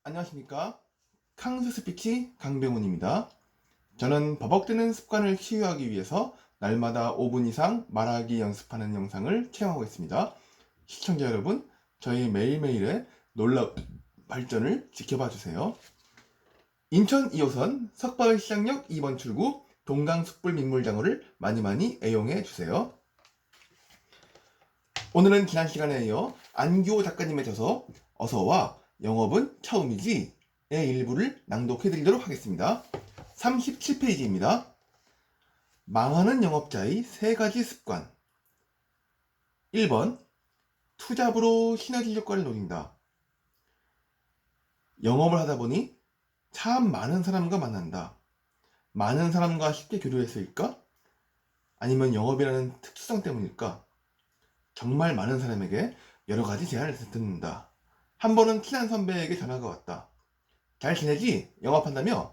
안녕하십니까.康수 스피치 강병훈입니다. 저는 버벅대는 습관을 치유하기 위해서 날마다 5분 이상 말하기 연습하는 영상을 촬영하고 있습니다. 시청자 여러분, 저희 매일매일의 놀라운 발전을 지켜봐 주세요. 인천 2호선 석바울시장역 2번 출구 동강숯불민물장어를 많이 애용해 주세요. 오늘은 지난 시간에 이어 안규호 작가님의 저서 어서와 영업은 처음이지의 일부를 낭독해 드리도록 하겠습니다. 37페이지입니다. 망하는 영업자의 3가지 습관. 1번, 투잡으로 시너지 효과를 노린다. 영업을 하다 보니 참 많은 사람과 만난다. 많은 사람과 쉽게 교류했을까? 아니면 영업이라는 특수성 때문일까? 정말 많은 사람에게 여러 가지 제안을 듣는다. 한 번은 친한 선배에게 전화가 왔다. 잘 지내지? 영업한다며?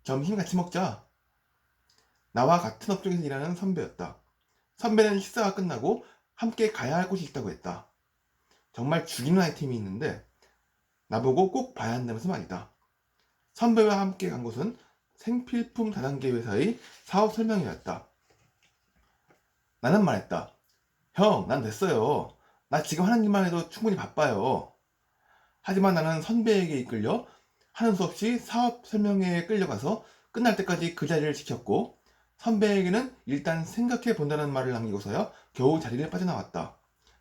점심 같이 먹자. 나와 같은 업종에서 일하는 선배였다. 선배는 식사가 끝나고 함께 가야 할 곳이 있다고 했다. 정말 죽이는 아이템이 있는데 나보고 꼭 봐야 한다면서 말이다. 선배와 함께 간 곳은 생필품 다단계 회사의 사업 설명회였다. 나는 말했다. 형, 난 됐어요. 나 지금 하는 일만 해도 충분히 바빠요. 하지만 나는 선배에게 이끌려 하는 수 없이 사업 설명회에 끌려가서 끝날 때까지 그 자리를 지켰고, 선배에게는 일단 생각해 본다는 말을 남기고서야 겨우 자리를 빠져나왔다.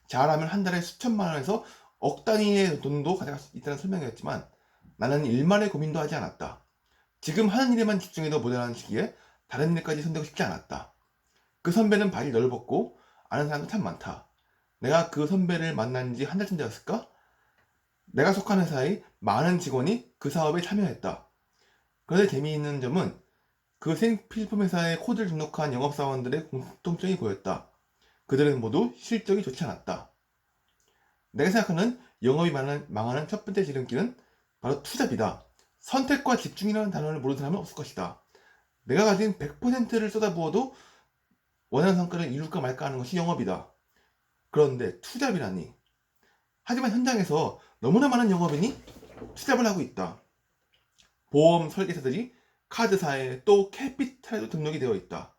잘하면 한 달에 수천만 원에서 억 단위의 돈도 가져갈 수 있다는 설명이었지만 나는 일말의 고민도 하지 않았다. 지금 하는 일에만 집중해도 모자라는 시기에 다른 일까지 손대고 싶지 않았다. 그 선배는 발이 넓었고 아는 사람도 참 많다. 내가 그 선배를 만난 지 한 달쯤 되었을까? 내가 속한 회사의 많은 직원이 그 사업에 참여했다. 그런데 재미있는 점은 그 생필품 회사에 코드를 등록한 영업사원들의 공통점이 보였다. 그들은 모두 실적이 좋지 않았다. 내가 생각하는 영업이 망하는 첫 번째 지름길은 바로 투잡이다. 선택과 집중이라는 단어를 모르는 사람은 없을 것이다. 내가 가진 100%를 쏟아부어도 원하는 성과를 이룰까 말까 하는 것이 영업이다. 그런데 투잡이라니. 하지만 현장에서 너무나 많은 영업인이 투잡을 하고 있다. 보험 설계사들이 카드사에 또 캐피탈에도 등록이 되어 있다.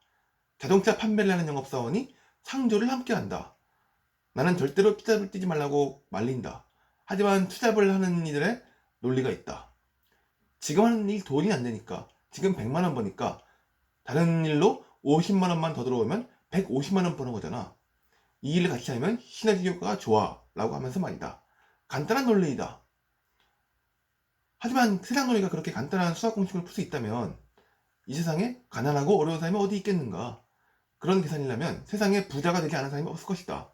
자동차 판매를 하는 영업사원이 상조를 함께한다. 나는 절대로 투잡을 뛰지 말라고 말린다. 하지만 투잡을 하는 이들의 논리가 있다. 지금 하는 일 돈이 안 되니까, 지금 100만 원 버니까 다른 일로 50만 원만 더 들어오면 150만 원 버는 거잖아. 이 일을 같이 하면 시너지 효과가 좋아 라고 하면서 말이다. 간단한 논리이다. 하지만 세상 논리가 그렇게 간단한 수학 공식을 풀 수 있다면 이 세상에 가난하고 어려운 사람이 어디 있겠는가? 그런 계산이라면 세상에 부자가 되지 않은 사람이 없을 것이다.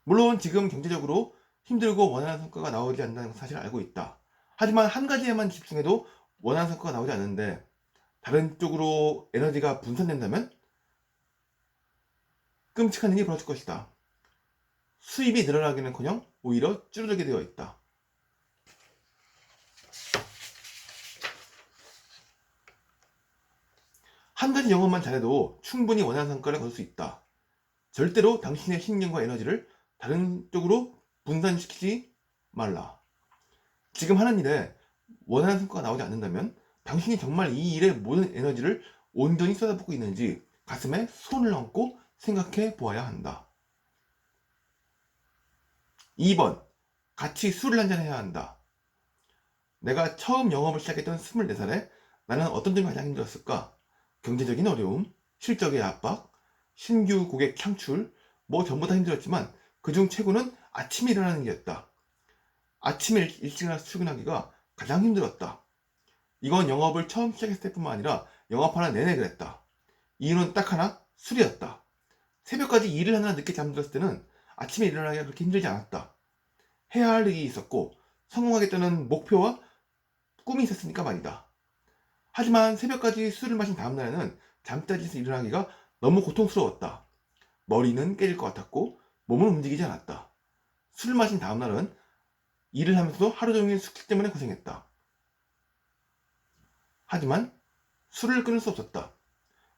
물론 지금 경제적으로 힘들고 원하는 성과가 나오지 않는다는 사실을 알고 있다. 하지만 한 가지에만 집중해도 원하는 성과가 나오지 않는데 다른 쪽으로 에너지가 분산된다면 끔찍한 일이 벌어질 것이다. 수입이 늘어나기는커녕 오히려 줄어들게 되어 있다. 한 가지 영업만 잘해도 충분히 원하는 성과를 거둘 수 있다. 절대로 당신의 신경과 에너지를 다른 쪽으로 분산시키지 말라. 지금 하는 일에 원하는 성과가 나오지 않는다면 당신이 정말 이 일에 모든 에너지를 온전히 쏟아붓고 있는지 가슴에 손을 얹고 생각해 보아야 한다. 2번, 같이 술을 한잔 해야 한다. 내가 처음 영업을 시작했던 24살에 나는 어떤 점이 가장 힘들었을까? 경제적인 어려움, 실적의 압박, 신규 고객 창출, 뭐 전부 다 힘들었지만 그중 최고는 아침에 일어나는 게였다. 아침에 일찍 일어나서 출근하기가 가장 힘들었다. 이건 영업을 처음 시작했을 때뿐만 아니라 영업하는 내내 그랬다. 이유는 딱 하나, 술이었다. 새벽까지 일을 하느라 늦게 잠들었을 때는 아침에 일어나기가 그렇게 힘들지 않았다. 해야 할 일이 있었고 성공하겠다는 목표와 꿈이 있었으니까 말이다. 하지만 새벽까지 술을 마신 다음날에는 잠자리에서 일어나기가 너무 고통스러웠다. 머리는 깨질 것 같았고 몸은 움직이지 않았다. 술을 마신 다음날은 일을 하면서도 하루 종일 숙취 때문에 고생했다. 하지만 술을 끊을 수 없었다.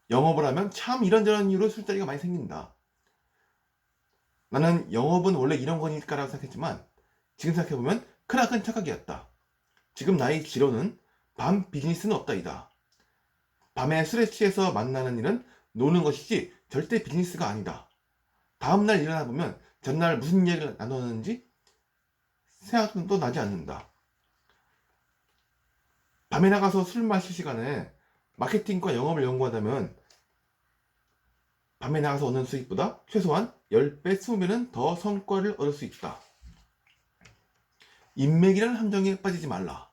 영업을 하면 참 이런저런 이유로 술자리가 많이 생긴다. 나는 영업은 원래 이런 거니까라고 생각했지만 지금 생각해보면 크나큰 착각이었다. 지금 나의 지론은 밤 비즈니스는 없다이다. 밤에 술에 취해서 만나는 일은 노는 것이지 절대 비즈니스가 아니다. 다음날 일어나 보면 전날 무슨 이야기를 나눴는지 생각도 나지 않는다. 밤에 나가서 술 마실 시간에 마케팅과 영업을 연구한다면 밤에 나가서 얻는 수익보다 최소한 10배, 20배는 더 성과를 얻을 수 있다. 인맥이라는 함정에 빠지지 말라.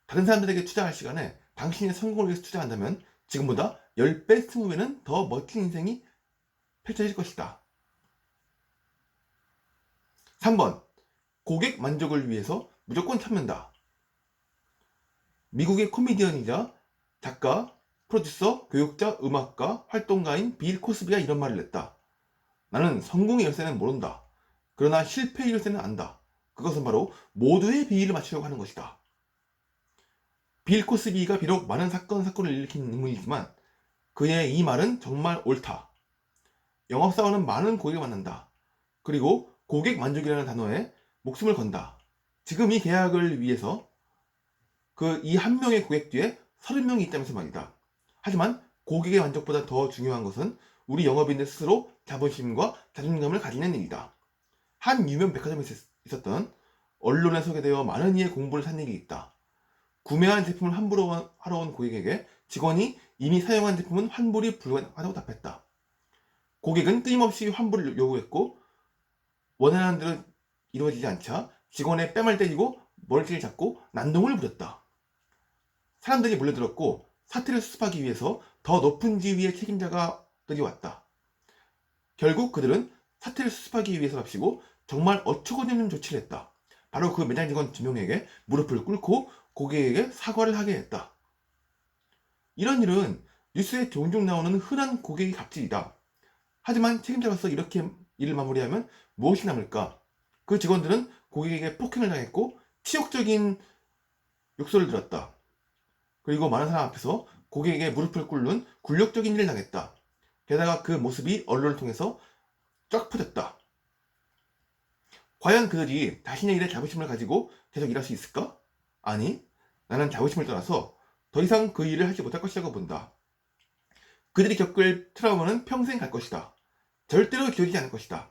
다른 사람들에게 투자할 시간에 당신의 성공을 위해서 투자한다면 지금보다 10배, 20배는 더 멋진 인생이 펼쳐질 것이다. 3번. 고객 만족을 위해서 무조건 참는다. 미국의 코미디언이자 작가, 프로듀서, 교육자, 음악가, 활동가인 빌 코스비가 이런 말을 냈다. 나는 성공의 열쇠는 모른다. 그러나 실패의 열쇠는 안다. 그것은 바로 모두의 비위를 맞추려고 하는 것이다. 빌 코스비가 비록 많은 사건을 일으킨 인물이지만 그의 이 말은 정말 옳다. 영업사원은 많은 고객을 만난다. 그리고 고객 만족이라는 단어에 목숨을 건다. 지금 이 계약을 위해서 이 한 명의 고객 뒤에 30명이 있다면서 말이다. 하지만 고객의 만족보다 더 중요한 것은 우리 영업인들 스스로 자부심과 자존감을 가지는 일이다. 한 유명 백화점에 있었던 언론에 소개되어 많은 이의 공부를 산 얘기 있다. 구매한 제품을 환불하러 온 고객에게 직원이 이미 사용한 제품은 환불이 불가능하다고 답했다. 고객은 끊임없이 환불을 요구했고 원하는 대로 이루어지지 않자 직원의 뺨을 때리고 머리띠를 잡고 난동을 부렸다. 사람들이 몰려들었고 사태를 수습하기 위해서 더 높은 지위의 책임자들이 왔다. 결국 그들은 사태를 수습하기 위해서랍시고 정말 어처구니없는 조치를 했다. 바로 그 매장 직원 2명에게 무릎을 꿇고 고객에게 사과를 하게 했다. 이런 일은 뉴스에 종종 나오는 흔한 고객의 갑질이다. 하지만 책임자로서 이렇게 일을 마무리하면 무엇이 남을까? 그 직원들은 고객에게 폭행을 당했고 치욕적인 욕설을 들었다. 그리고 많은 사람 앞에서 고객에게 무릎을 꿇는 굴욕적인 일을 당했다. 게다가 그 모습이 언론을 통해서 쫙 퍼졌다. 과연 그들이 자신의 일에 자부심을 가지고 계속 일할 수 있을까? 아니, 나는 자부심을 떠나서 더 이상 그 일을 하지 못할 것이라고 본다. 그들이 겪을 트라우마는 평생 갈 것이다. 절대로 기울이지 않을 것이다.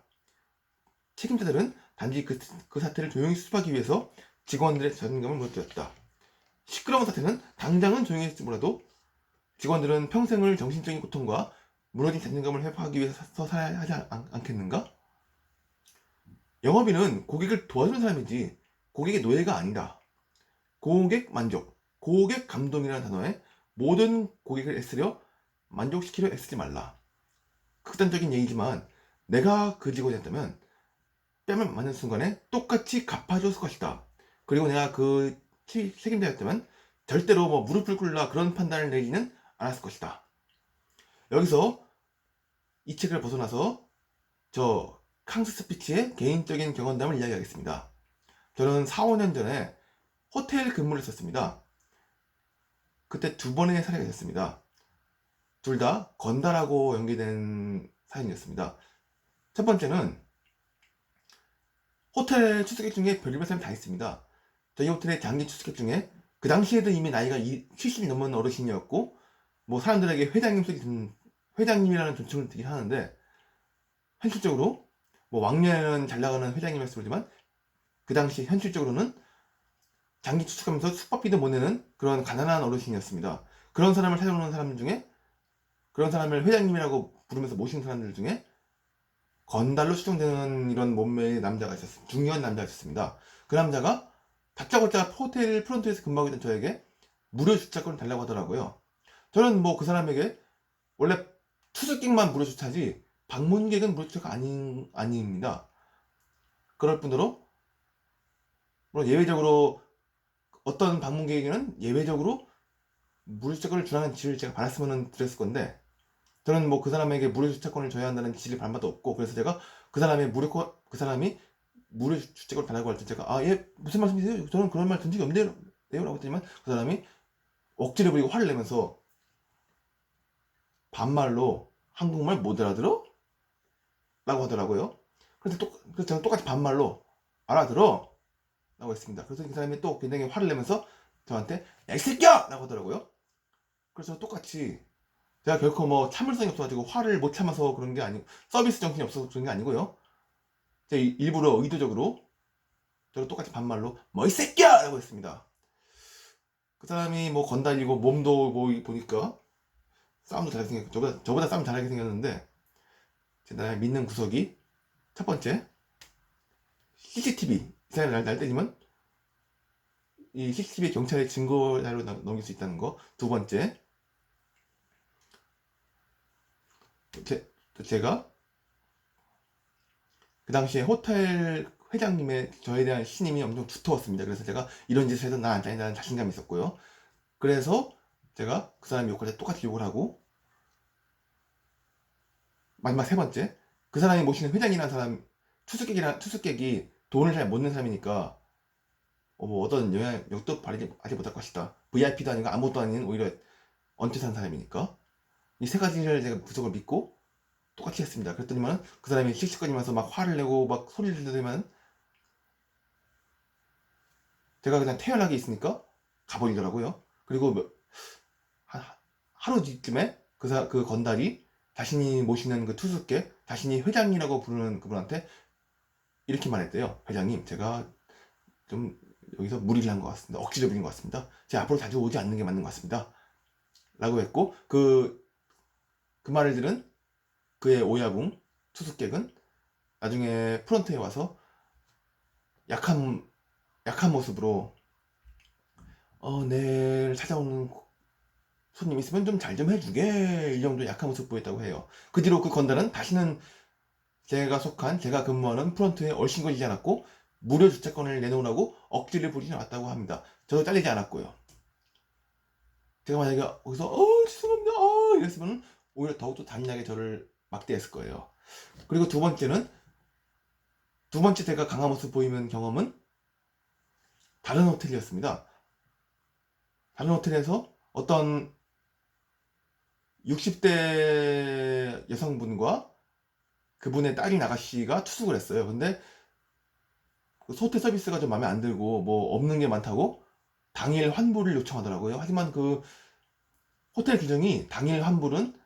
책임자들은 단지 그 사태를 조용히 수습하기 위해서 직원들의 자존감을 무너뜨렸다. 시끄러운 사태는 당장은 조용히 했을지 몰라도 직원들은 평생을 정신적인 고통과 무너진 자존감을 회복하기 위해서 살아야 하지 않겠는가? 영업인은 고객을 도와주는 사람이지 고객의 노예가 아니다. 고객 만족, 고객 감동이라는 단어에 모든 고객을 애쓰려 만족시키려 애쓰지 말라. 극단적인 얘기지만 내가 그 직원이었다면 뺨을 맞는 순간에 똑같이 갚아줬을 것이다. 그리고 내가 그 책임자였다면 절대로 무릎을 꿇라 그런 판단을 내리는 않았을 것이다. 여기서 이 책을 벗어나서 저 캉스 스피치의 개인적인 경험담을 이야기하겠습니다. 저는 4, 5년 전에 호텔 근무를 했었습니다. 그때 2번의 사례가 있었습니다. 둘 다 건달하고 연계된 사연이었습니다. 첫 번째는 호텔 투숙객 중에 별의별 사람이 다 있습니다. 저희 호텔의 장기 투숙객 중에 그 당시에도 이미 나이가 70이 넘은 어르신이었고 사람들에게 회장님이라는 존칭을 드리긴 하는데 현실적으로 왕년에는 잘 나가는 회장님이었을 거지만 그 당시 현실적으로는 장기 투숙하면서 숙박비도 못 내는 그런 가난한 어르신이었습니다. 그런 사람을 찾아오는 사람 중에 그런 사람을 회장님이라고 부르면서 모시는 사람들 중에 건달로 추정되는 이런 몸매의 남자가 있었습니다. 중요한 남자가 있었습니다. 그 남자가 다짜고짜 호텔 프론트에서 근무하고 있던 저에게 무료 주차권을 달라고 하더라고요. 저는 그 사람에게 원래 투숙객만 무료 주차지 방문객은 무료 주차가 아닙니다. 그럴 뿐더러 예외적으로 어떤 방문객에게는 예외적으로 무료 주차권을 주라는 지시를 제가 받았으면 드렸을 건데 저는 그 사람에게 무료 주차권을 줘야 한다는 지시를 받은 바도 없고 그래서 제가 그 사람이 무료 주차권을 달라고 할 때 제가 예 무슨 말씀이세요? 저는 그런 말 든 적이 없는데요 라고 했더니만 그 사람이 억지를 부리고 화를 내면서 반말로 한국말 못 알아들어? 라고 하더라고요. 그래서 저는 똑같이 반말로 알아들어? 라고 했습니다. 그래서 그 사람이 또 굉장히 화를 내면서 저한테 야 이 새끼야! 라고 하더라고요. 그래서 똑같이 제가 결코 뭐 참을성이 없어가지고 화를 못 참아서 그런 게 아니고 서비스 정신이 없어서 그런 게 아니고요. 제가 일부러 의도적으로 저를 똑같이 반말로 뭐 이 새끼야! 라고 했습니다. 그 사람이 뭐 건달이고 몸도 뭐 보니까 싸움도 잘하게 생겼고 저보다 싸움 잘하게 생겼는데 제가 믿는 구석이 첫 번째 CCTV 이 사람이 날 때리면 이 CCTV 경찰에 증거 자료로 넘길 수 있다는 거. 두 번째 제가 그 당시에 호텔 회장님의 저에 대한 신임이 엄청 두터웠습니다. 그래서 제가 이런 짓을 해서 나 안 잘린다는 자신감이 있었고요. 그래서 제가 그 사람 욕할 때 똑같이 욕을 하고 마지막 세 번째 그 사람이 모시는 회장이라는 사람 투숙객이 돈을 잘 못 낸 사람이니까 뭐 어떤 영향력도 발휘하지 못할 것이다. VIP도 아니고 아무것도 아닌 오히려 언짢은 사람이니까 이 세 가지를 제가 구석을 믿고 똑같이 했습니다. 그랬더니만 그 사람이 씩씩거리면서 막 화를 내고 막 소리를 지르더니만 제가 그냥 태연하게 있으니까 가버리더라고요. 그리고 하루 뒤쯤에 그 건달이 자신이 모시는 그 투숙객, 자신이 회장이라고 부르는 그분한테 이렇게 말했대요. 회장님, 제가 좀 여기서 무리를 한 것 같습니다. 억지로 부린 것 같습니다. 제가 앞으로 자주 오지 않는 게 맞는 것 같습니다. 라고 했고, 그 말을 들은 그의 오야붕 투숙객은 나중에 프런트에 와서 약한 모습으로 내일 찾아오는 손님 있으면 좀 잘 좀 해주게 이 정도 약한 모습 보였다고 해요. 그 뒤로 그 건달은 다시는 제가 근무하는 프런트에 얼씬거리지 않았고 무료 주차권을 내놓으라고 억지를 부리지 않았다고 합니다. 저도 잘리지 않았고요. 제가 만약에 거기서 죄송합니다 이랬으면 오히려 더욱더 단약에 저를 막대했을 거예요. 그리고 두 번째 제가 강한 모습 보이는 경험은 다른 호텔이었습니다. 다른 호텔에서 어떤 60대 여성분과 그분의 딸인 아가씨가 투숙을 했어요. 근데 그 호텔 서비스가 좀 마음에 안 들고 뭐 없는 게 많다고 당일 환불을 요청하더라고요. 하지만 그 호텔 규정이 당일 환불은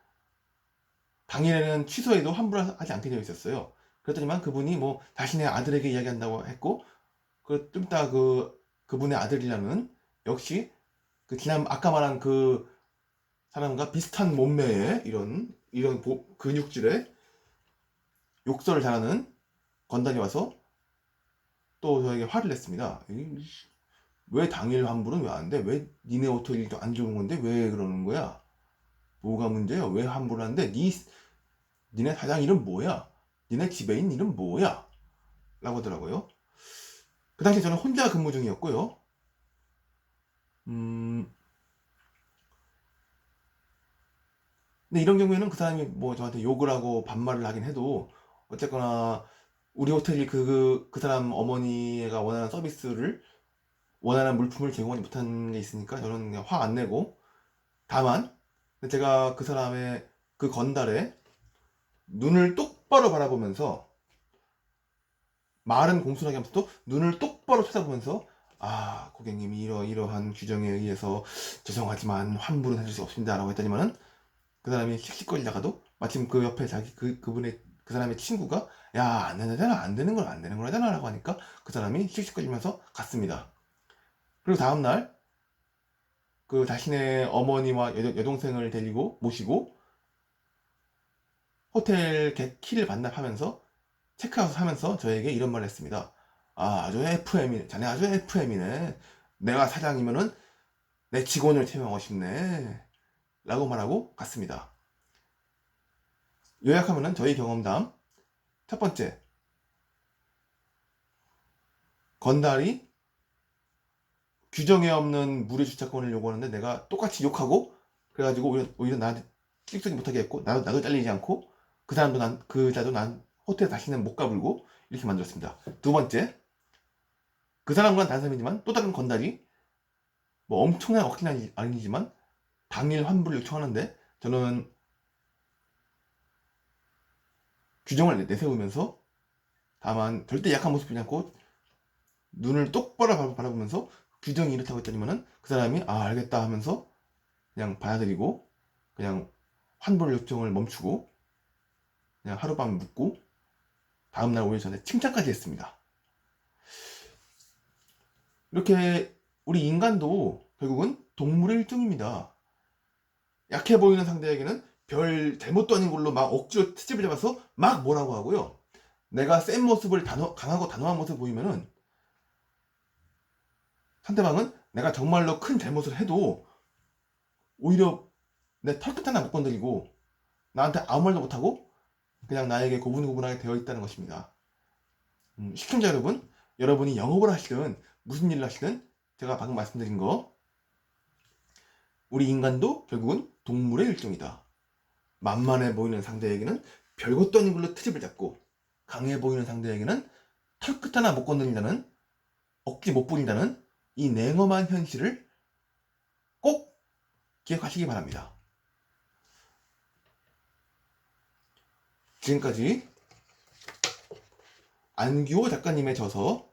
당일에는 취소해도 환불하지 않게 되어 있었어요. 그랬더니만 그분이 뭐 자신의 아들에게 이야기한다고 했고 좀 이따 그분의 아들이라는 역시 아까 말한 그 사람과 비슷한 몸매의 이런 근육질의 욕설을 잘하는 건달이 와서 또 저에게 화를 냈습니다. 왜 당일 환불은 왜 안 돼? 왜 니네 호텔이 안 좋은 건데 왜 그러는 거야? 뭐가 문제야? 왜 환불을 하는데? 니네 사장 이름 뭐야? 니네 지배인 이름 뭐야? 라고 하더라고요. 그 당시 저는 혼자 근무 중이었고요. 근데 이런 경우에는 그 사람이 뭐 저한테 욕을 하고 반말을 하긴 해도 어쨌거나 우리 호텔이 그 사람 어머니가 원하는 서비스를 원하는 물품을 제공하지 못한 게 있으니까 저는 그냥 화 안 내고 다만 제가 그 사람의 그 건달에 눈을 똑바로 바라보면서 말은 공손하게 하면서도 눈을 똑바로 쳐다보면서 고객님이 이러한 규정에 의해서 죄송하지만 환불은 해줄 수 없습니다 라고 했더니만은 그 사람이 씩씩거리다가도 마침 그 옆에 그분의 그 사람의 친구가 야 안 되잖아 안 되는 건 안 되는 거잖아 라고 하니까 그 사람이 씩씩거리면서 갔습니다. 그리고 다음날 그 자신의 어머니와 여동생을 모시고 호텔 키를 반납하면서 체크아웃 하면서 저에게 이런 말을 했습니다. 아주 FM이네. 자네 아주 FM이네. 내가 사장이면은 내 직원을 채용하고 싶네. 라고 말하고 갔습니다. 요약하면은 저희 경험담. 첫 번째. 건달이 규정에 없는 무료 주차권을 요구하는데 내가 똑같이 욕하고 그래가지고 오히려 나한테 씩씩이 못하게 했고 나도 잘리지 않고 그 자도 난 호텔에 다시는 못 가불고 이렇게 만들었습니다. 두 번째. 그 사람과는 다른 사람이지만 또 다른 건달이 뭐 엄청난 억지는 아니지만 당일 환불을 요청하는데 저는 규정을 내세우면서 다만 절대 약한 모습 보지 않고 눈을 똑바로 바라보면서 규정이 이렇다고 했더니만은 그 사람이 아 알겠다 하면서 그냥 받아들이고 그냥 환불 요청을 멈추고 그냥 하룻밤 묵고 다음날 오기 전에 칭찬까지 했습니다. 이렇게 우리 인간도 결국은 동물의 일종입니다. 약해 보이는 상대에게는 별 잘못도 아닌 걸로 막 억지로 트집을 잡아서 막 뭐라고 하고요. 내가 센 모습을 강하고 단호한 모습을 보이면은 상대방은 내가 정말로 큰 잘못을 해도 오히려 내 털끝 하나 못 건드리고 나한테 아무 말도 못하고 그냥 나에게 고분고분하게 되어 있다는 것입니다. 시청자 여러분, 여러분이 영업을 하시든 무슨 일을 하시든 제가 방금 말씀드린 거 우리 인간도 결국은 동물의 일종이다. 만만해 보이는 상대에게는 별것도 아닌 걸로 트집을 잡고 강해 보이는 상대에게는 털끝 하나 못 건드린다는 억지 못 부린다는 이 냉엄한 현실을 꼭 기억하시기 바랍니다. 지금까지 안규호 작가님의 저서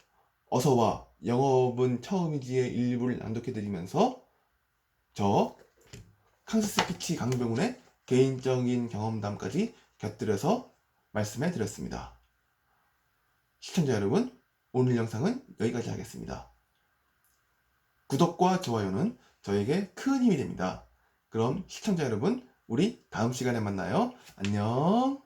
어서와 영업은 처음이지의 일부를 낭독해드리면서 저 칸사스 피치 강병훈의 개인적인 경험담까지 곁들여서 말씀해 드렸습니다. 시청자 여러분, 오늘 영상은 여기까지 하겠습니다. 구독과 좋아요는 저에게 큰 힘이 됩니다. 그럼 시청자 여러분, 우리 다음 시간에 만나요. 안녕.